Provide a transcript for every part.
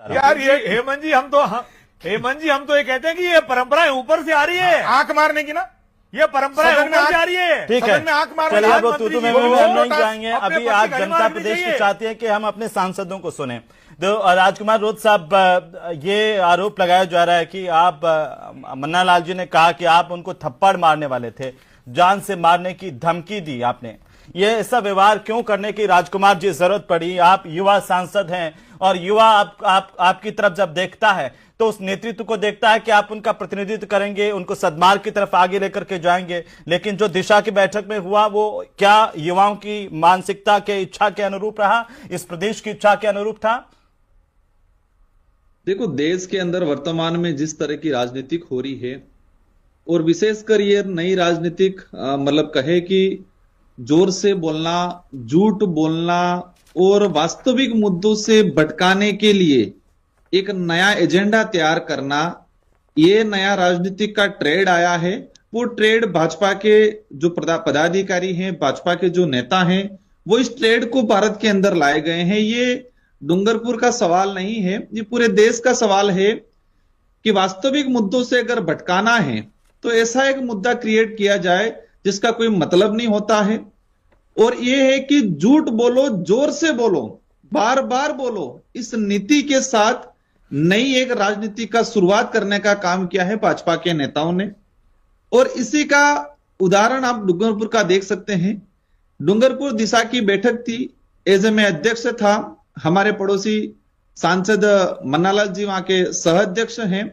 यार ये हेमंत जी हम तो ये कहते हैं कि ये परंपरा ऊपर से आ रही है, आंख मारने की ना, ये परंपरा ऊपर से आ रही है। ठीक है, सदन में आंख मारने चलिए की अब वो तू में हम नहीं जाएंगे। अपने अभी पक्ष आज की जनता गरिमा प्रदेश रखनी की चाहिए। चाहती है कि हम अपने सांसदों को सुने। तो राजकुमार रोध साहब, ये आरोप लगाया जा रहा है कि आप मन्ना लाल जी ने कहा कि आप उनको थप्पड़ मारने वाले थे, जान से मारने की धमकी दी आपने। ये ऐसा व्यवहार क्यों करने की राजकुमार जी जरूरत पड़ी? आप युवा सांसद हैं और युवा आपकी तरफ जब देखता है तो उस नेतृत्व को देखता है कि आप उनका प्रतिनिधित्व करेंगे, उनको सद्मार्ग की तरफ आगे लेकर के जाएंगे। लेकिन जो दिशा की बैठक में हुआ वो क्या युवाओं की मानसिकता के इच्छा के अनुरूप रहा, इस प्रदेश की इच्छा के अनुरूप था? देखो, देश के अंदर वर्तमान में जिस तरह की राजनीतिक हो रही है और विशेषकर ये नई राजनीतिक मतलब कहे कि जोर से बोलना, झूठ बोलना और वास्तविक मुद्दों से भटकाने के लिए एक नया एजेंडा तैयार करना, ये नया राजनीतिक का ट्रेड आया है। वो ट्रेड भाजपा के जो पदाधिकारी हैं, भाजपा के जो नेता हैं, वो इस ट्रेड को भारत के अंदर लाए गए हैं। ये डूंगरपुर का सवाल नहीं है, ये पूरे देश का सवाल है कि वास्तविक मुद्दों से अगर भटकाना है तो ऐसा एक मुद्दा क्रिएट किया जाए जिसका कोई मतलब नहीं होता है। और ये है कि झूठ बोलो, जोर से बोलो, बार बार बोलो, इस नीति के साथ नई एक राजनीति का शुरुआत करने का काम किया है भाजपा के नेताओं ने। और इसी का उदाहरण आप डूंगरपुर का देख सकते हैं। डूंगरपुर दिशा की बैठक थी, एज ए मैं अध्यक्ष था, हमारे पड़ोसी सांसद मन्नालाल जी वहां के सह अध्यक्ष हैं।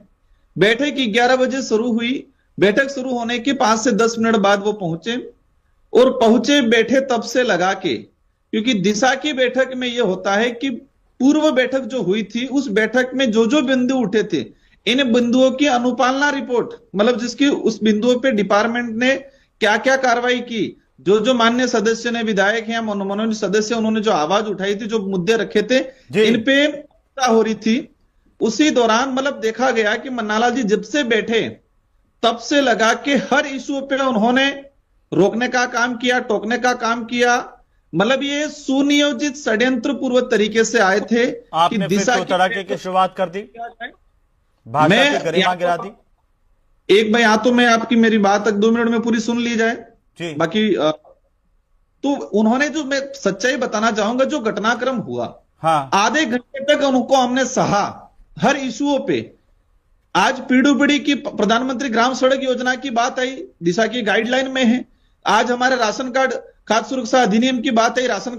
बैठक 11 बजे शुरू हुई। बैठक शुरू होने के 5 से 10 मिनट बाद वो पहुंचे और पहुंचे बैठे तब से लगा के, क्योंकि दिशा की बैठक में यह होता है कि पूर्व बैठक जो हुई थी उस बैठक में जो जो बिंदु उठे थे, इन बिंदुओं की अनुपालना रिपोर्ट, मतलब जिसकी उस बिंदुओं पे डिपार्टमेंट ने क्या क्या कार्रवाई की, जो जो मान्य सदस्य ने, विधायक हैं, मनोनीत सदस्य, उन्होंने जो आवाज उठाई थी, जो मुद्दे रखे थे, इन पे हो रही थी। उसी दौरान मतलब देखा गया कि मन्नालाल जी जब से बैठे तब से लगा के हर इशू पे उन्होंने रोकने का काम किया, टोकने का काम किया। मतलब ये सुनियोजित षड्यंत्र पूर्व तरीके से आए थे कि दिशा की तड़ाके की शुरुआत कर दी, भाषा की गरिमा गिरा दी। एक भाई तो मैं आपकी मेरी बात तक 2 मिनट में पूरी सुन ली जाए जी। बाकी तो उन्होंने, जो मैं सच्चाई बताना चाहूंगा, जो घटनाक्रम हुआ, हाँ, आधे घंटे तक उनको हमने सहा हर इशुओं पे। आज पीडब्ल्यूडी की प्रधानमंत्री ग्राम सड़क योजना की बात आई, दिशा की गाइडलाइन में है। आज हमारे राशन कार्ड, खाद्य सुरक्षा अधिनियम की बात आई, राशन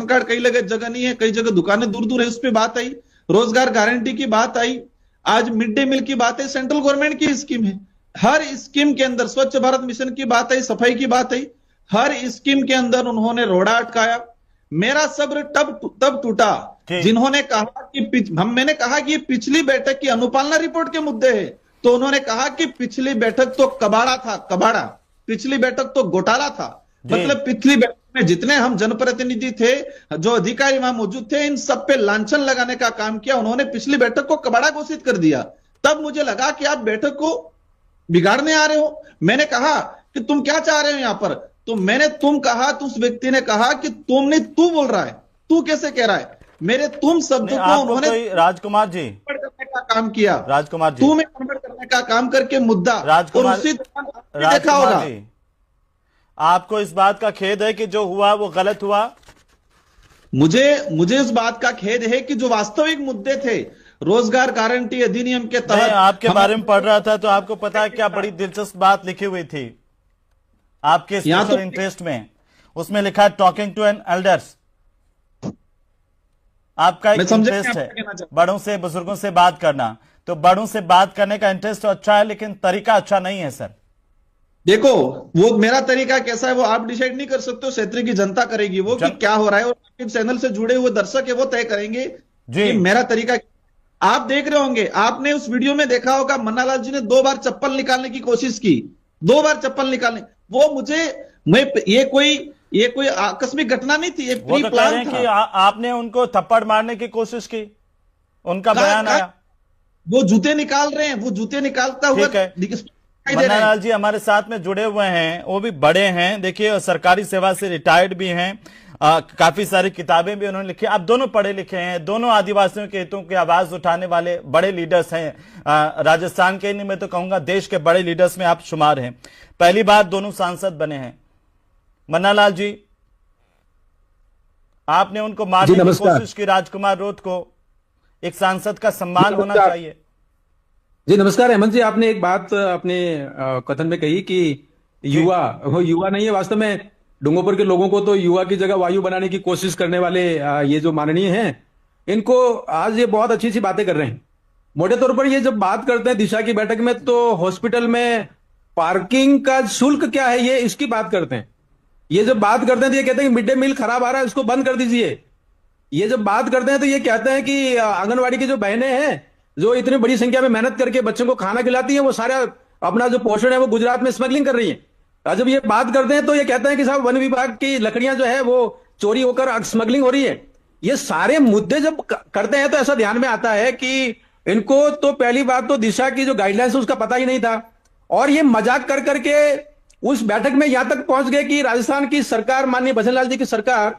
कार्ड कई जगह नहीं है, कई जगह दुकानें दूर दूर है, उस पर बात आई। रोजगार गारंटी की बात आई। आज मिड डे मील की बात है, सेंट्रल गवर्नमेंट की स्कीम है। हर स्कीम के अंदर स्वच्छ भारत मिशन की बात आई, सफाई की बात आई। हर स्कीम के अंदर उन्होंने रोड़ा अटकाया। मेरा सब्र तब टूटा जिन्होंने कहा कि मैंने कहा कि ये पिछली बैठक की अनुपालना रिपोर्ट के मुद्दे हैं, तो उन्होंने कहा कि पिछली बैठक तो कबाड़ा था, कबाड़ा, पिछली बैठक तो घोटाला था। मतलब पिछली बैठक में जितने हम जनप्रतिनिधि थे, जो अधिकारी वहां मौजूद थे, इन सब पे लांछन लगाने का काम किया। उन्होंने पिछली बैठक को कबाड़ा घोषित कर दिया। तब मुझे लगा कि आप बैठक को बिगाड़ने आ रहे हो। मैंने कहा कि तुम क्या चाह रहे हो यहां पर? तो मैंने तुम कहा, तो उस व्यक्ति ने कहा कि तुमने, तू बोल रहा है, तू कैसे कह रहा है? मेरे तुम शब्द को उन्होंने राजकुमार जी करने का काम किया, राजकुमार जी, तू में कन्वर्ट करने का काम करके मुद्दा, और उसी देखा होगा। आपको इस बात का खेद है कि जो हुआ वो गलत हुआ? मुझे इस बात का खेद है कि जो वास्तविक मुद्दे थे, रोजगार गारंटी अधिनियम के तहत, आपके बारे में पढ़ रहा था तो आपको पता है क्या बड़ी दिलचस्प बात लिखी हुई थी आपके स्पेशल इंटरेस्ट में। उसमें लिखा है टॉकिंग टू एन एल्डर्स। आपका एक इंटरेस्ट है बड़ों से, बुजुर्गों से बात करना, तो बड़ों से बात करने का इंटरेस्ट तो अच्छा है, लेकिन तरीका अच्छा नहीं है सर। देखो, वो मेरा तरीका कैसा है वो आप डिसाइड नहीं कर सकते हो, क्षेत्र की जनता करेगी वो कि क्या हो रहा है, और चैनल से जुड़े हुए दर्शक है वो तय करेंगे कि मेरा तरीका। आप देख रहे होंगे, आपने उस वीडियो में देखा होगा, मन्नालाल जी ने 2 बार चप्पल निकालने की कोशिश की, 2 बार चप्पल निकालने। वो ये कोई आकस्मिक घटना नहीं थी, एक प्री प्लान था। कि आपने उनको थप्पड़ मारने की कोशिश की, उनका बयान आया। वो जूते निकाल रहे हैं, वो जूते निकालता हुआ मन्नालाल जी हमारे साथ में जुड़े हुए हैं, वो भी बड़े हैं, देखिए सरकारी सेवा से रिटायर्ड भी हैं, काफी सारी किताबें भी उन्होंने लिखी। आप दोनों पढ़े लिखे हैं, दोनों आदिवासियों के हितों की आवाज उठाने वाले बड़े लीडर्स हैं। राजस्थान के नहीं, मैं तो कहूंगा देश के बड़े लीडर्स में आप शुमार हैं। पहली बार दोनों सांसद बने हैं। मन्नालाल जी, आपने उनको मारने की कोशिश की, राजकुमार रोध को। एक सांसद का सम्मान होना चाहिए। जी नमस्कार हेमंत जी, आपने एक बात अपने कथन में कही कि युवा, वो युवा नहीं है वास्तव में। डूंगरपुर के लोगों को तो युवा की जगह वायु बनाने की कोशिश करने वाले ये जो माननीय हैं, इनको आज ये बहुत अच्छी सी बातें कर रहे हैं। मोटे तौर पर ये जब बात करते हैं दिशा की बैठक में, तो हॉस्पिटल में पार्किंग का शुल्क क्या है ये इसकी बात करते हैं। ये जब बात करते हैं तो ये कहते हैं कि मिड डे मील खराब आ रहा है, इसको बंद कर दीजिए। ये जब बात करते हैं तो ये कहते हैं कि आंगनवाड़ी की जो बहनें हैं जो इतनी बड़ी संख्या में मेहनत करके बच्चों को खाना खिलाती हैं, वो सारा अपना जो पोषण है वो गुजरात में स्मगलिंग कर रही है। जब ये बात करते हैं तो ये कहते हैं कि साहब वन विभाग की लकड़ियां जो है वो चोरी होकर स्मगलिंग हो रही है। ये सारे मुद्दे जब करते हैं तो ऐसा ध्यान में आता है कि इनको तो पहली बात तो दिशा की जो गाइडलाइंस है उसका पता ही नहीं था, और ये मजाक कर करके उस बैठक में यहां तक पहुंच गए कि राजस्थान की सरकार, माननीय भजनलाल जी की सरकार,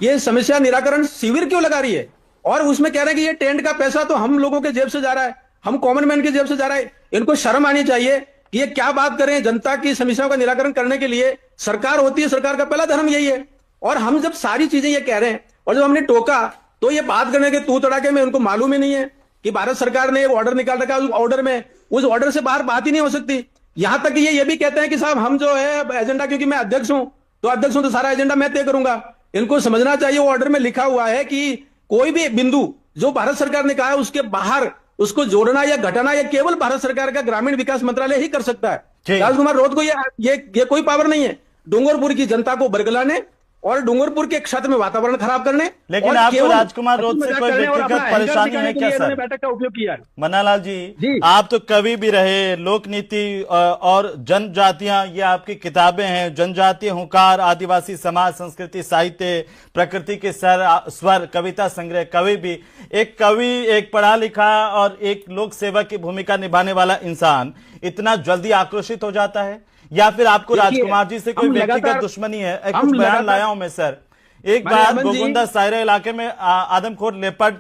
ये समस्या निराकरण शिविर क्यों लगा रही है, और उसमें कह रहे हैं कि ये टेंट का पैसा तो हम लोगों के जेब से जा रहा है, हम कॉमन मैन के जेब से जा रहा है। इनको शर्म आनी चाहिए कि ये क्या बात करें। जनता की समस्याओं का निराकरण करने के लिए सरकार होती है, सरकार का पहला धर्म यही है। और हम जब सारी चीजें ये कह रहे हैं और जब हमने टोका तो ये बात करने के तू तड़ाके में उनको मालूम ही नहीं है कि भारत सरकार ने ऑर्डर निकाल रखा है, उस ऑर्डर में, उस ऑर्डर से बाहर बात ही नहीं हो सकती। यहां तक ये भी कहते हैं कि साहब हम जो है एजेंडा, क्योंकि मैं अध्यक्ष हूं तो सारा एजेंडा मैं तय करूंगा। इनको समझना चाहिए वो ऑर्डर में लिखा हुआ है कि कोई भी बिंदु जो भारत सरकार ने कहा है उसके बाहर उसको जोड़ना या घटाना या केवल भारत सरकार का ग्रामीण विकास मंत्रालय ही कर सकता है। राजकुमार रोध को ये कोई पावर नहीं है डूंगरपुर की जनता को बरगलाने और डूंगरपुर के क्षेत्र में वातावरण खराब करने। लेकिन आपको राजकुमार रोध से कोई व्यक्तिगत परेशानी है क्या सर? बैठक का उपयोग किया। मन्नालाल जी, आप तो कवि भी रहे, लोक नीति और जनजातियां ये आपकी किताबें हैं, जनजातीय हुंकार, आदिवासी समाज, संस्कृति, साहित्य, प्रकृति के स्वर, कविता संग्रह, कवि भी। एक कवि, एक पढ़ा लिखा और एक लोक सेवक की भूमिका निभाने वाला इंसान इतना जल्दी आक्रोशित हो जाता है, या फिर आपको राजकुमार जी से कोई व्यक्तिगत दुश्मनी है? कुछ बयान लाया हूं मैं सर। एक बार गोगुंदा सायरा इलाके में आदमखोर लेपर्ड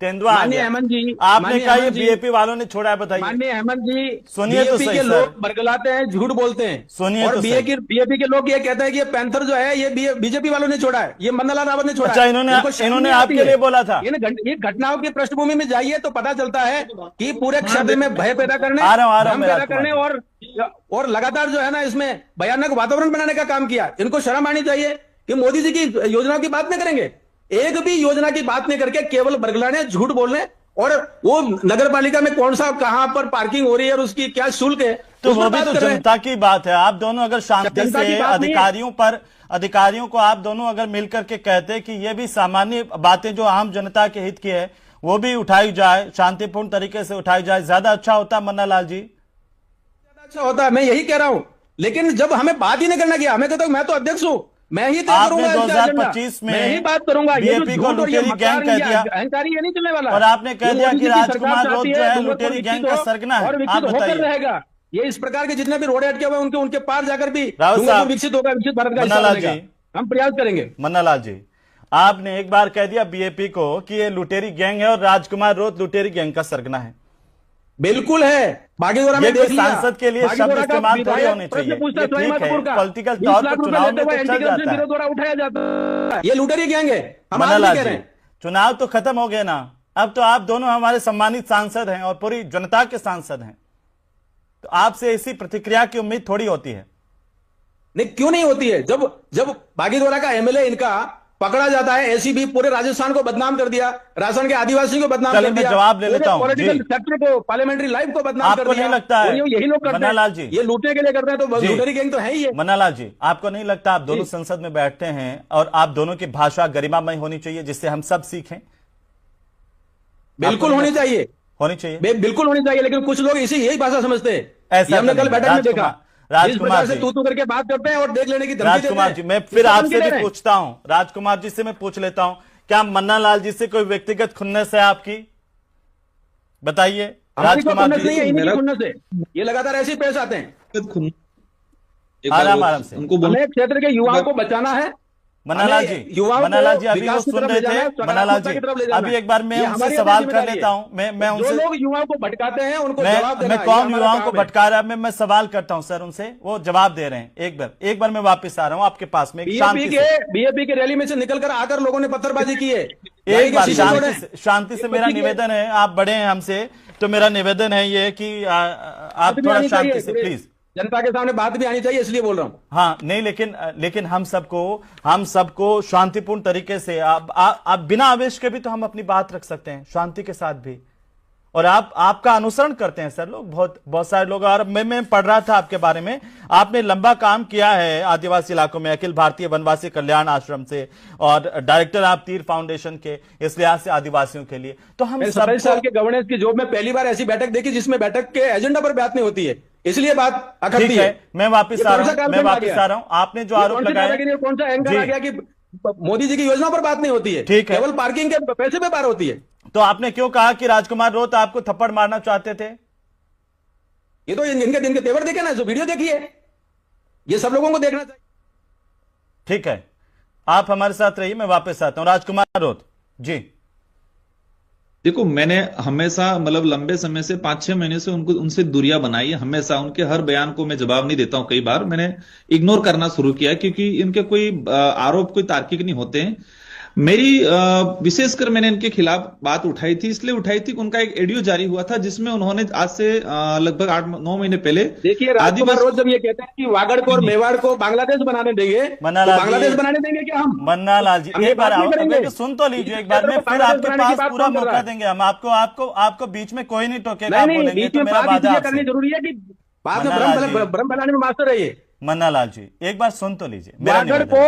तेंदुआ आ गया, आपने कहा ये बीजेपी वालों ने छोड़ा है, बताइए। माननीय हेमंत जी, सुनिए तो सही, लोग बरगलाते हैं, झूठ बोलते हैं, सुनिए और तो बीजेपी के लोग ये कहते हैं कि ये पैंथर जो है ये बीजेपी वालों ने छोड़ा है, ये मन्नालाल रावत ने छोड़ा। अच्छा, इन्होंने आपके लिए बोला था? ये घटनाओं की पृष्ठभूमि में जाइए तो पता चलता है कि पूरे क्षेत्र में भय पैदा करने, पैदा करने और लगातार जो है ना इसमें भयानक वातावरण बनाने का काम किया। इनको शर्म आनी चाहिए कि मोदी जी की योजनाओं की बात नहीं करेंगे, एक भी योजना की बात नहीं करके केवल बरगलाने, झूठ बोलने, और वो नगर पालिका में कौन सा कहां पर पार्किंग हो रही है और उसकी क्या शुल्क है, तो वो भी तो जनता की बात है। आप दोनों अगर शांति से अधिकारियों को आप दोनों अगर मिलकर के कहते कि ये भी सामान्य बातें जो आम जनता के हित की है वो भी उठाई जाए, शांतिपूर्ण तरीके से उठाई जाए, ज्यादा अच्छा होता। मन्नालाल जी, ज्यादा अच्छा होता, मैं यही कह रहा हूं। लेकिन जब हमें बात ही नहीं करना किया, हमें कहता हूं मैं तो अध्यक्ष हूं, मैं ही तय करूंगा, 2025 में मैं ही बात करूंगा। बीजेपी को लुटेरी गैंग कह दिया, अहंकारी ये नहीं चलने वाला, और आपने कह दिया कि राजकुमार रोध जो है लुटेरी गैंग का सरगना है। आप बताइए, रहेगा ये इस प्रकार के जितने भी रोड़े अटके हुए उनके पार जाकर भी विकसित होगा, विकसित भारत का मन्नालाल जी, हम प्रयास करेंगे। मन्नालाल जी, आपने एक बार कह दिया बीजेपी को कि ये लुटेरी गैंग है और राजकुमार रोध लुटेरी गैंग का सरगना है। बिल्कुल है, बागीदोरा में देख लिया, सांसद के लिए शब्द इस्तेमाल थोड़ी होने चाहिए, पॉलिटिकल तौर पर चुनाव में तो चल जाता है, उठाया जाता है, ये लुटेरी गैंग है। मन्नालाल जी, चुनाव तो खत्म हो गए ना, अब तो आप दोनों हमारे सम्मानित सांसद हैं और पूरी जनता के सांसद हैं, तो आपसे ऐसी प्रतिक्रिया की उम्मीद थोड़ी होती है। नहीं, क्यों नहीं होती है? जब बागीदोरा का एमएलए इनका पकड़ा जाता है, एसीबी पूरे राजस्थान को बदनाम कर दिया, राजस्थान के आदिवासियों को बदनाम कर दिया, जवाब ले लेता हूं, पॉलिटिकल सेक्टर को, पार्लियामेंट्री लाइफ को बदनाम कर दिया। नहीं लगता है यही लोग करते मन्नालाल जी, ये लूटने के लिए करते हैं, तो लुटेरी गैंग तो है ही है। मन्नालाल जी, आपको नहीं लगता आप दोनों संसद में बैठते हैं और आप दोनों की भाषा गरिमामय होनी चाहिए जिससे हम सब सीखें? बिल्कुल होनी चाहिए, बिल्कुल होनी चाहिए, लेकिन कुछ लोग यही भाषा समझते हैं। हमने कल बैठक में देखा, राजकुमार जी तू करके बात करते हैं और देख लेने की धमकी देते हैं। राजकुमार जी, मैं फिर आपसे भी पूछता हूं, राजकुमार जी से मैं पूछ लेता हूं, क्या मन्नालाल जी से कोई व्यक्तिगत खुन्नस है आपकी? बताइए राजकुमार जी। ये लगातार ऐसे पेश आते हैं। आराम से, हमें क्षेत्र के युवाओं को बचाना है, मन्नालाल जी, युवाओं को मन्नालाल जी, अभी वो विकास की सुन तरफ रहे ले जाना है, थे। मन्नालाल जी, की तरफ ले जाना अभी है। एक बार मैं ये उनसे हमारी सवाल कर जिम्मेदारी लेता है। हूं। मैं जो उनसे, लोग युवाओं को भटकाते हैं उनको जवाब देना मैं है। कौन ये हमारा युवाओं को काम है। भटका रहा है, मैं सवाल करता हूं सर उनसे, वो जवाब दे रहे हैं। एक बार मैं वापस आ रहा हूं आपके पास में, बीएपी के रैली में से निकलकर आकर लोगों ने पत्थरबाजी की है। गाड़ी एक के बार शीशे तोड़े। शांति से मेरा निवेदन है, आप बड़े हैं हमसे, तो मेरा निवेदन है ये कि आप थोड़ा शांति से प्लीज, जनता के सामने बात भी आनी चाहिए, इसलिए बोल रहा हूं। हाँ नहीं, लेकिन हम सबको शांतिपूर्ण तरीके से, आप बिना आवेश के भी तो हम अपनी बात रख सकते हैं, शांति के साथ भी। और आपका अनुसरण करते हैं सर लोग, बहुत सारे लोग। और मैं पढ़ रहा था आपके बारे में, आपने लंबा काम किया है आदिवासी इलाकों में, अखिल भारतीय वनवासी कल्याण आश्रम से, और डायरेक्टर आप तीर फाउंडेशन के, इस लिहाज से आदिवासियों के लिए। तो हम 27 साल के गवर्नेंस की जॉब में पहली बार ऐसी बैठक देखी जिसमें बैठक के एजेंडा पर बात नहीं होती है, इसलिए बात अखरती है। मैं वापिस आ रहा हूं। आपने जो आरोप लगाया, कौन सा एंकर आ गया कि मोदी जी की योजना पर बात नहीं होती है, ठीक है, केवल पार्किंग के पैसे पे बात होती है। तो आपने क्यों कहा कि राजकुमार रोत आपको थप्पड़ मारना चाहते थे? ये तो इनके दिन के तेवर देखे ना, जो वीडियो देखिए, ये सब लोगों को देखना चाहिए। ठीक है, आप हमारे साथ रहिए, मैं वापस आता हूं। राजकुमार रोत जी। देखो, मैंने हमेशा मतलब लंबे समय से 5-6 महीने से उनसे दूरियां बनाई है। हमेशा उनके हर बयान को मैं जवाब नहीं देता हूं, कई बार मैंने इग्नोर करना शुरू किया, क्योंकि इनके कोई आरोप कोई तार्किक नहीं होते हैं। मेरी विशेषकर मैंने इनके खिलाफ बात उठाई थी, इसलिए उठाई थी कि उनका एक ऑडियो जारी हुआ था जिसमें उन्होंने आज से लगभग 8-9 महीने पहले, देखिए राजकुमार रोज जब ये कहते हैं कि वागड़ को और मेवाड़ को बांग्लादेश बनाने देंगे, तो बांग्लादेश बनाने देंगे क्या हम? मन्नालाल जी, एक बार सुन तो लीजिए एक बार, में फिर आपके पास पूरा मौका देंगे हम। आपको बीच में कोई नहीं टोकेगा, आप बोलेंगे तो मेरा वादा आपसे। करनी जरूरी है कि बाद में भ्रम फैलाने में मास्टर रहिए। मन्नालाल जी, एक बार सुन तो लीजिए, वागड़ को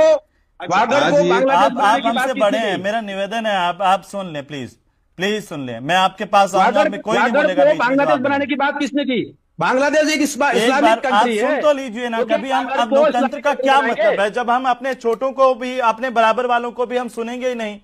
आप हमसे बड़े हैं, मेरा निवेदन है आप सुन लें, प्लीज सुन लें। मैं आपके पास आऊंगा, कोई नहीं बोलेगा। बांग्लादेश बनाने की बात किसने की? बांग्लादेश एक इस्लामिक कंट्री है। सुन तो लीजिए ना, कभी हम अब लोकतंत्र का क्या मतलब है जब हम अपने छोटों को भी, अपने बराबर वालों को भी हम सुनेंगे ही नहीं,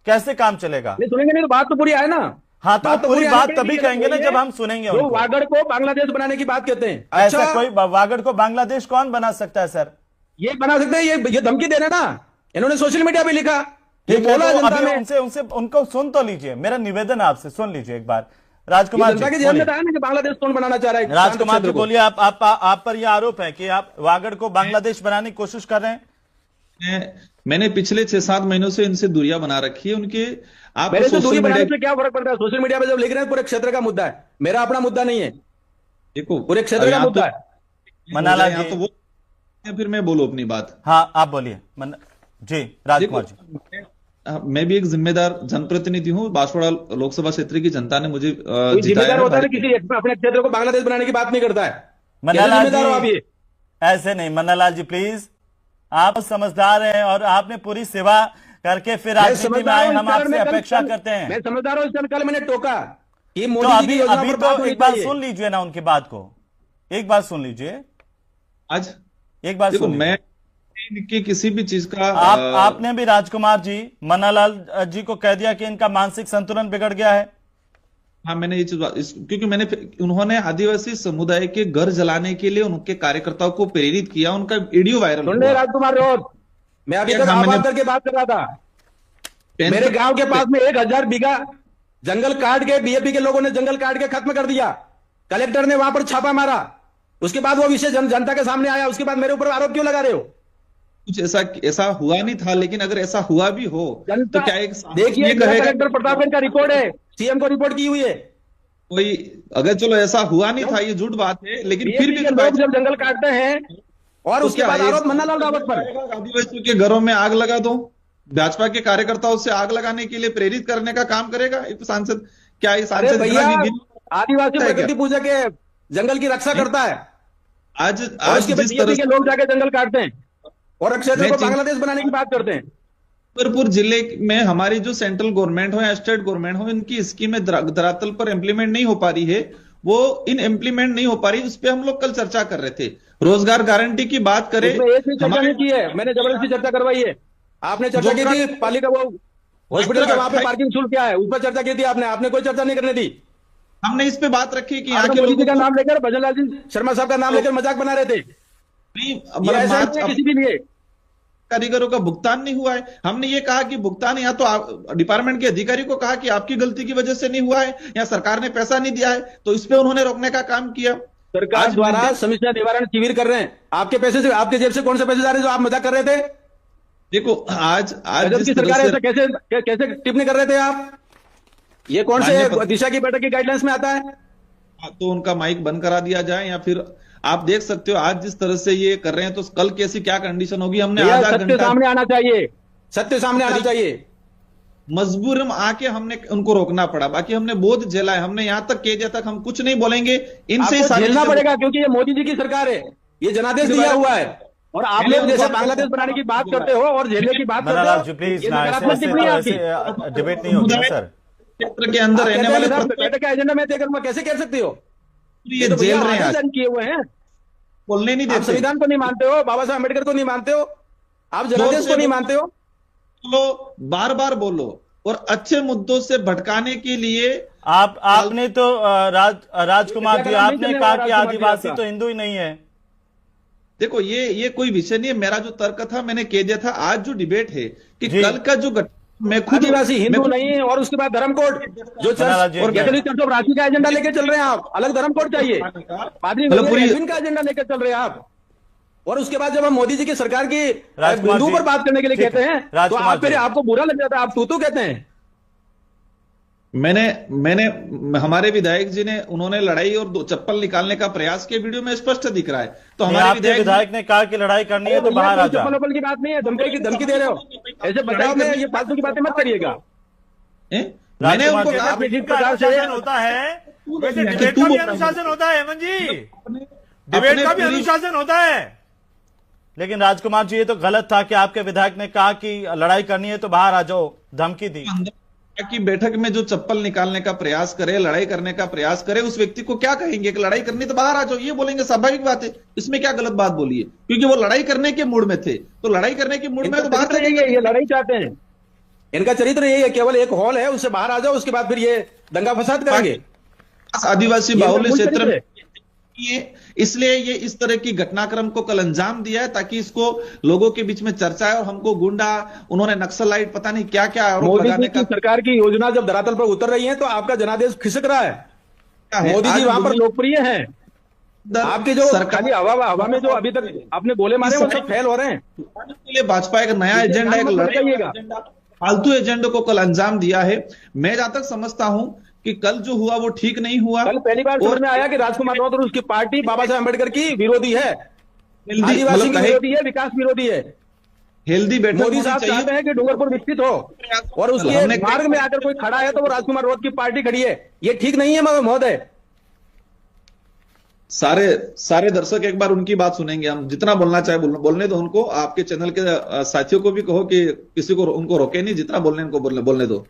कैसे काम चलेगा? नहीं सुनेंगे नहीं तो बात तो पूरी आए ना। हाँ, तो पूरी बात तभी कहेंगे ना जब हम सुनेंगे। वागड़ को बांग्लादेश बनाने की बात कहते हैं। ऐसा कोई वागड़ को बांग्लादेश कौन बना सकता है सर? ये बना सकते हैं, ये धमकी दे रहे ना, इन्होंने सोशल मीडिया पे लिखा। बोला उनसे उनको सुन तो लीजिए, मेरा निवेदन आपसे सुन लीजिए एक बार। राजकुमार जी, कि बांग्लादेश कौन बनाना चाह रहा है? राजकुमार जी बोलिए, आप पर यह आरोप है कि आप वागड़ को बांग्लादेश बनाने की कोशिश कर रहे हैं। मैंने पिछले 6-7 महीनों से इनसे दूरियां बना रखी है उनके। आप दूरी बनाने से क्या फर्क पड़ता है? सोशल मीडिया पे जब लिख रहे हैं पूरे क्षेत्र का मुद्दा है, मेरा अपना मुद्दा नहीं है। देखो, पूरे क्षेत्र का मुद्दा है। मन्नालाल जी, तो वो फिर मैं बोलूं अपनी बात। हाँ, आप बोलिए जी। राजकुमार जी, मैं भी एक जिम्मेदार जनप्रतिनिधि हूं। बांसवाड़ा लोकसभा क्षेत्र की जनता ने मुझे जिम्मेदार होता है, किसी अपने क्षेत्र को बांग्लादेश बनाने की बात नहीं करता है। मन्नालाल जी, ऐसे नहीं। मन्नालाल जी प्लीज, आप समझदार हैं और आपने पूरी सेवा करके फिर राजनीति में आए, हम आपसे अपेक्षा करते हैं। मैं समझदार हूं, कल मैंने टोका कि तो अभी तो एक बार सुन लीजिए ना उनकी बात को, एक बार सुन लीजिए। आज एक बार सुन, मैं कि किसी भी चीज का आपने भी राजकुमार जी, मन्नालाल जी को कह दिया कि इनका मानसिक संतुलन बिगड़ गया है। हाँ, मैंने ये चीज, क्योंकि उन्होंने आदिवासी समुदाय के घर जलाने के लिए उनके कार्यकर्ताओं को प्रेरित किया, उनका वीडियो वायरल हुआ। राजकुमार रोड, मैं अभी तक आवाज करके बात कर रहा था। मेरे गांव के पास में 1000 बीघा जंगल काट के बीएपी के लोगों ने जंगल काट के खत्म कर दिया। कलेक्टर ने वहां पर छापा मारा, उसके बाद वो विषय जनता के सामने आया, उसके बाद मेरे ऊपर आरोप क्यों लगा रहे हो? कुछ ऐसा हुआ नहीं था, लेकिन अगर ऐसा हुआ भी हो तो क्या एक देखिए, कलेक्टर प्रतापगढ़ का रिकॉर्ड है, सीएम को रिपोर्ट की हुई है। कोई अगर चलो ऐसा हुआ नहीं था, ये झूठ बात है, लेकिन फिर भी लोग जब जंगल काटते हैं और उसके बाद आरोप मन्नालाल रावत पर, आदिवासियों के घरों में आग लगा दो, भाजपा के कार्यकर्ताओं से आग लगाने के लिए प्रेरित करने का काम करेगा सांसद? क्या ये सांसद आदिवासी प्रकृति पूजा के जंगल की रक्षा करता है? आज जिस तरह के लोग जाके जंगल काटते हैं और क्षेत्र को बांग्लादेश बनाने की बात करते हैं। छतरपुर जिले में हमारी जो सेंट्रल गवर्नमेंट हो या स्टेट गवर्नमेंट हो, इनकी स्कीमें धरातल पर इम्प्लीमेंट नहीं हो पा रही है, वो इम्प्लीमेंट नहीं हो पा रही, उस पर हम लोग कल चर्चा कर रहे थे। रोजगार गारंटी की बात करें, चर्चा नहीं की है, मैंने जबरदस्ती चर्चा करवाई है। आपने चर्चा की थी पालिका वो हॉस्पिटल के वहां पे पार्किंग शुल्क क्या है, उस पर चर्चा की थी आपने कोई चर्चा नहीं करने दी। हमने इस पे बात रखी कि यहाँ के मोदी जी का नाम लेकर, भजनलाल जी शर्मा साहब का नाम लेकर मजाक बना रहे थे। नहीं, किसी भी लिए कारीगरों का भुगतान नहीं हुआ है। हमने ये कहा कि भुगतान या तो डिपार्टमेंट के अधिकारी को कहा कि आपकी गलती की वजह से नहीं हुआ है या सरकार ने पैसा नहीं दिया है, तो इस पे उन्होंने रोकने का काम किया। सरकार आज द्वारा maintenance- समस्या निवारण शिविर कर रहे हैं, आपके पैसे से, आपके जेब से कौन से पैसे जा रहे हैं जो आप मजाक कर रहे थे? देखो आज गजब जिस की तरह सरकार से ऐसा कैसे कैसे टिप्पणी कर रहे थे आप? ये कौन से माननीय दिशा की बैठक की गाइडलाइंस में आता है? तो उनका माइक बंद करा दिया जाए, या फिर आप देख सकते हो आज जिस तरह से ये कर रहे हैं तो कल कैसी क्या कंडीशन होगी। हमने भैया, आधा सत्य घंटा सामने आना चाहिए, सत्य सामने आना चाहिए। मजबूरन आके हमने उनको रोकना पड़ा, बाकी हमने बहुत झेला है। हमने यहां तक कह दिया तक हम कुछ नहीं बोलेंगे, इनसे ही आपको सारी झेलना चीजें- पड़ेगा क्योंकि ये मोदी जी की सरकार है, ये जनादेश दिया हुआ है, और आप लोग जैसे बांग्लादेश बनाने की बात करते हो और झेलने की बात मन्ना लाल करते जी हो, प्लीज ये ना, नकारात्मक टिप्पणी है आपकी। ऐसे डिबेट नहीं होगी ना सर। क्षेत्र के अंदर रहने वाले बैठक का एजेंडा मैं तय करूंगा, कैसे कह सकते हो? ये तो भैया जेल रहे हैं, आदेश आज जारी किए हुए हैं। बोलने नहीं आप देते। संविधान को नहीं मानते हो, बाबा साहब अम्बेडकर को नहीं मानते हो, आप जनादेश को नहीं मानते हो। बोलो, बार बार बोलो, और अच्छे मुद्दों से भटकाने के लिए आपने तो राजकुमार जी आपने कहा कि आदिवासी तो हिंदू ही नहीं है। देखो ये कोई विषय नहीं है। मेरा जो तर्क था मैंने कह दिया था। आज जो डिबेट है कि जी। कल का जो मैं खुद आदिवासी हिंदू नहीं है, और उसके बाद धर्म कोड जो मन्ना जी, चर्च और कैथोलिक चर्च ऑफ रांची का एजेंडा लेके चल रहे हैं आप, अलग धर्म कोड चाहिए। पादरी मतलब पूरी- एडविन का एजेंडा लेकर चल रहे हैं आप, और उसके बाद जब हम मोदी जी की सरकार की राजकुमार बिंदु जी, पर बात करने के लिए ठीक कहते है। हैं तो राजकुमार आप फिर जी। आपको बुरा लग जाता है, आप तू कहते हैं। मैंने हमारे विधायक जी ने उन्होंने लड़ाई और दो चप्पल निकालने का प्रयास किया, वीडियो में स्पष्ट दिख रहा है। तो नहीं, हमारे आपके विधायक ने कहा कि लड़ाई करनी है तो भैया, बाहर आ कोई जाओ। चप्पल वप्पल की बात नहीं है, धमकी दे रहे हो, ऐसे बचाव में ये फालतू की बातें मत करिएगा। मैंने राजकुमार उनको जी, कहा आपने जिस का प्रकार से अनुशासन होता है वैसे कि डिबेट तू का भी बोल रहा है। अनुशासन होता है हेमंत जी, डिबेट अपने का भी पूरी- अनुशासन होता है। लेकिन राजकुमार जी ये तो गलत था कि आपके विधायक ने कहा कि लड़ाई करनी है तो बाहर आ जाओ, धमकी दी। कि बैठक में जो चप्पल निकालने का प्रयास करे, लड़ाई करने का प्रयास करे, उस व्यक्ति को क्या कहेंगे कि लड़ाई करनी तो बाहर आ जाओ, ये बोलेंगे, स्वाभाविक बात है। इसमें क्या गलत बात बोली है? क्योंकि वो लड़ाई करने के मूड में थे, तो लड़ाई करने के मूड में तो बाहर चरित्र यही है, ये लड़ाई चाहते हैं, इनका चरित्र यही है, केवल एक हॉल है उससे बाहर आ जाओ, उसके बाद फिर ये दंगा फसाद करेंगे। आदिवासी ये बाहुल्य मूल क्षेत्र चरित्र में है। इसलिए ये इस तरह की घटनाक्रम को कल अंजाम दिया है, ताकि इसको लोगों के बीच में चर्चा है और हमको गुंडा, उन्होंने नक्सलाइट, पता नहीं क्या क्या आरोप मोदी जी लगाने की का सरकार की योजना जब धरातल पर उतर रही है तो आपका जनादेश खिसक रहा है। क्या है। मोदी जी आज वहां पर लोकप्रिय हैं, आपके जो सरकार खाली हवा में जो अभी तक आपने बोले मारे वो सब फेल हो रहे हैं। के लिए भाजपा एक नया एजेंडा, एक लड़ाई का एजेंडा, फालतू एजेंडे को कल अंजाम दिया है। मैं जहां तक समझता हूं कि कल जो हुआ वो ठीक नहीं हुआ। कल पहली बार समझ में आया कि राजकुमार राउत और उसकी पार्टी बाबा साहब अम्बेडकर की विरोधी है, आदिवासी की विरोधी है, विकास विरोधी है। हेल्दी बैठक मोदी होनी साहब चाहिए। चाहते हैं कि डूंगरपुर विकसित हो, और उसके हमने- मार्ग में आकर कोई खड़ा है तो वो राजकुमार राउत की पार्टी खड़ी है, ये ठीक नहीं है महोदय। सारे दर्शक एक बार उनकी बात सुनेंगे। हम जितना बोलना चाहे बोलने दो उनको। आपके चैनल के साथियों को भी कहो कि किसी को उनको रोके नहीं, जितना बोलने उनको बोलने दो।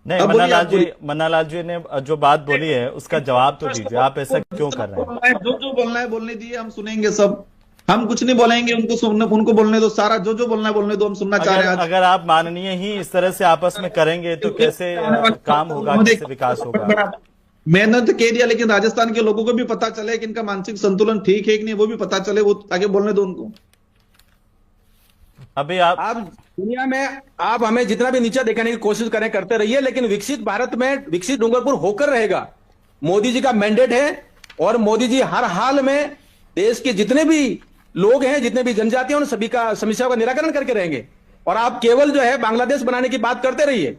नहीं, अब बोलिए, आप बोलिए। मन्ना लाल जी ने जो बात बोली है उसका जवाब तो दीजिए, आप ऐसा क्यों कर रहे हैं? जो बोलना है बोलने दिए, हम सुनेंगे सब। हम कुछ नहीं बोलेंगे, उनको बोलने दो। सारा जो बोलना है बोलने दो, हम सुनना चाह रहे हैं आज। अगर आप माननीय ही इस तरह से आपस में करेंगे तो कैसे काम होगा, कैसे विकास होगा? मैंने तो कह दिया, लेकिन राजस्थान के लोगों को भी पता चले कि इनका मानसिक संतुलन ठीक है कि नहीं, वो भी पता चले, वो आगे बोलने दो उनको। अभी आप दुनिया में आप हमें जितना भी नीचा दिखाने की कोशिश करें करते रहिए, लेकिन विकसित भारत में विकसित डूंगरपुर होकर रहेगा। मोदी जी का मैंडेट है, और मोदी जी हर हाल में देश के जितने भी लोग हैं, जितने भी जनजाति हैं, उन सभी का समस्याओं का निराकरण करके रहेंगे। और आप केवल जो है बांग्लादेश बनाने की बात करते रहिए।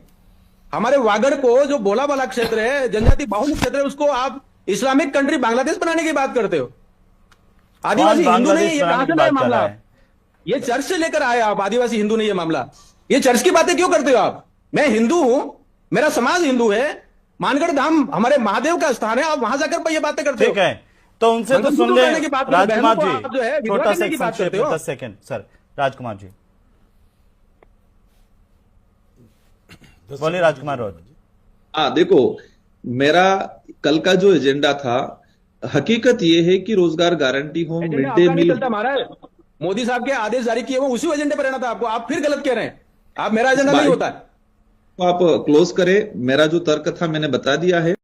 हमारे वागड़ को जो बोला वाला क्षेत्र है, जनजाति बाहुल्य क्षेत्र है, उसको आप इस्लामिक कंट्री बांग्लादेश बनाने की बात करते हो। आदिवासी हिंदू नहीं है, ये कहां से लाए मामला? ये चर्च से लेकर आए आप, आदिवासी हिंदू नहीं है मामला। ये चर्च की बातें क्यों करते हो आप? मैं हिंदू हूं, मेरा समाज हिंदू है, मानगढ़ धाम हमारे महादेव का स्थान है, आप वहां जाकर ये बातें करते हो। ठीक है, तो उनसे तो सुन ले राजकुमार जी, जो है छोटा सा की बात संक्षेप करते में हो। 10 सेकंड सर। राजकुमार जी बोलिए। राजकुमार राउत। हाँ देखो, मेरा कल का जो एजेंडा था, हकीकत यह है कि रोजगार गारंटी हो, मिड डे मील। हमारा मोदी साहब के आदेश जारी किए हुए उसी एजेंडे पर रहना था आपको। आप फिर गलत कह रहे हैं, आप मेरा एजेंडा नहीं होता है। तो आप क्लोज करें। मेरा जो तर्क था मैंने बता दिया है।